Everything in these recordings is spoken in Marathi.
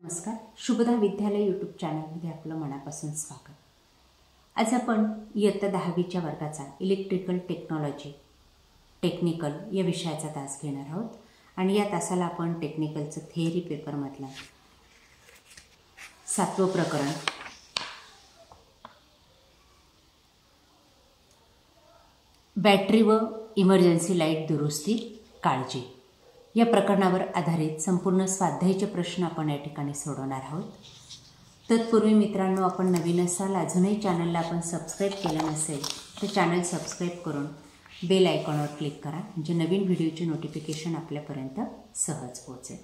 नमस्कार, शुभदा विद्यालय यूट्यूब चॅनलमध्ये आपलं मनापासून स्वागत। आज आपण इयत्ता 10वीच्या वर्गाचा इलेक्ट्रिकल टेक्नॉलॉजी टेक्निकल या विषयाचा तास घेणार आहोत आणि या तासाला आपण टेक्निकलचं थिअरी पेपरमधलं 7वं प्रकरण बॅटरी व इमर्जन्सी लाईट दुरुस्ती काळजी या प्रकरणावर आधारित संपूर्ण स्वाध्यायाचे प्रश्न आपण या ठिकाणी सोडवणार आहोत। तत्पूर्वी मित्रांनो, आपण नवीन असाल, अजूनही चॅनलला आपण सबस्क्राईब केलं नसेल तर चॅनल सबस्क्राईब करून बेल आयकॉनवर क्लिक करा, म्हणजे नवीन व्हिडिओचे नोटिफिकेशन आपल्यापर्यंत सहज पोहोचेल।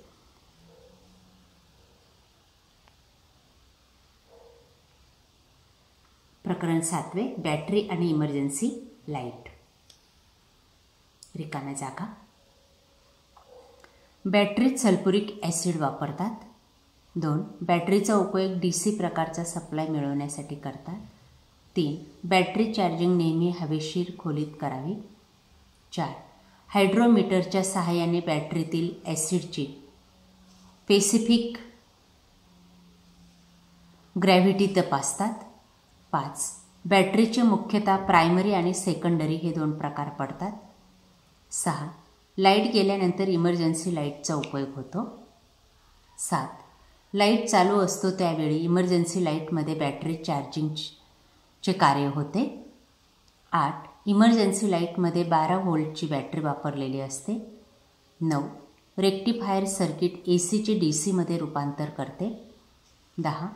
प्रकरण 7वे, बॅटरी आणि इमर्जन्सी लाईट। रिकाम्या जागा। बॅटरीत सल्फ्युरिक ॲसिड वापरतात। 2. बॅटरीचा उपयोग DC प्रकारचा सप्लाय मिळवण्यासाठी करतात। 3. बॅटरी चार्जिंग नेहमी हवेशीर खोलीत करावी। 4. हायड्रोमीटरच्या सहाय्याने बॅटरीतील ॲसिडची स्पेसिफिक ग्रॅव्हिटी तपासतात। 5. बॅटरीचे मुख्यतः प्रायमरी आणि सेकंडरी हे 2 प्रकार पडतात। 6. लाईट गेल्यानंतर इमर्जन्सी लाईटचा उपयोग होतो। 7. लाईट चालू असतो त्यावेळी इमर्जन्सी लाईटमध्ये बॅटरी चार्जिंगचे कार्य होते। 8. इमर्जन्सी लाईटमध्ये 12 व्होल्टची बॅटरी वापरलेली असते। 9. रेक्टिफायर सर्किट ACचे DCमध्ये रूपांतर करते। 10.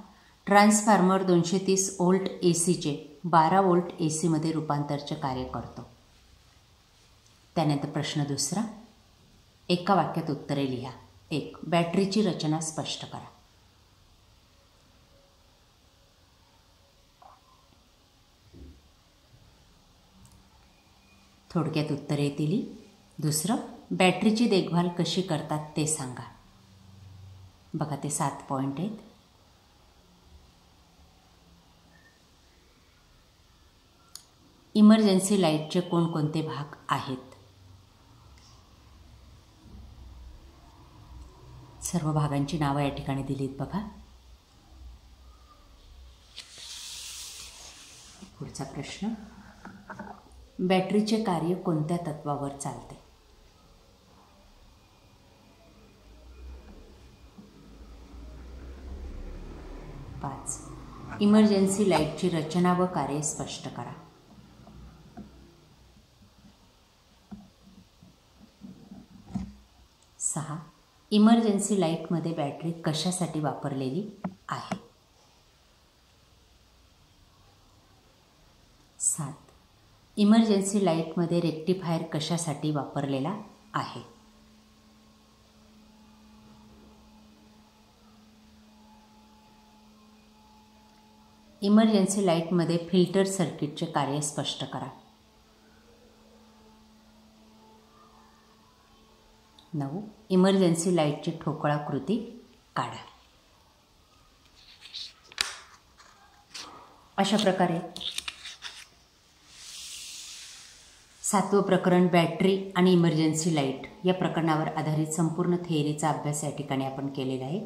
ट्रान्सफॉर्मर 230 व्होल्ट ACचे 12 व्होल्ट ACमध्ये रूपांतरचे कार्य करतो। त्यानंतर प्रश्न दुसरा, एका वाक्यात उत्तरे लिहा। 1. बॅटरीची रचना स्पष्ट करा। थोडक्यात उत्तरे दिली। दुसरं, बॅटरीची देखभाल कशी करतात ते सांगा। बघा, ते 7 पॉईंट आहेत। इमर्जन्सी लाईटचे कोणकोणते भाग आहेत? सर्व भागांची नावं या ठिकाणी दिलीत बघा। पुढचा प्रश्न, बॅटरीचे कार्य कोणत्या तत्वावर चालते? पाच, इमर्जन्सी लाईटची रचना व कार्य स्पष्ट करा। 6. इमर्जन्सी लाईटमध्ये बॅटरी कशासाठी वापरलेली आहे? 7. इमर्जन्सी लाईटमध्ये रेक्टिफायर कशासाठी वापरलेला आहे? इमर्जन्सी लाईटमध्ये फिल्टर सर्किटचे कार्य स्पष्ट करा। 9. इमर्जन्सी लाईटची ठोकळाकृती काढा। अशा प्रकारे 7वं प्रकरण बॅटरी आणि इमर्जन्सी लाईट या प्रकरणावर आधारित संपूर्ण थिअरीचा अभ्यास या ठिकाणी आपण केलेला आहे।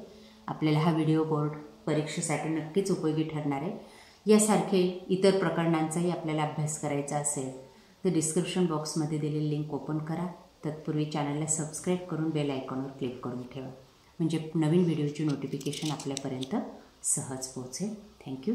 आपल्याला हा व्हिडिओ बोर्ड परीक्षेसाठी नक्कीच उपयोगी ठरणार आहे। यासारखे इतर प्रकरणांचाही आपल्याला अभ्यास करायचा असेल तर डिस्क्रिप्शन बॉक्समध्ये दिलेली लिंक ओपन करा। तत्पूर्वी चॅनलला सबस्क्राईब करून बेल आयकॉनवर क्लिक करून ठेवा, म्हणजे नवीन व्हिडिओची नोटिफिकेशन आपल्यापर्यंत सहज पोहोचेल। थँक्यू।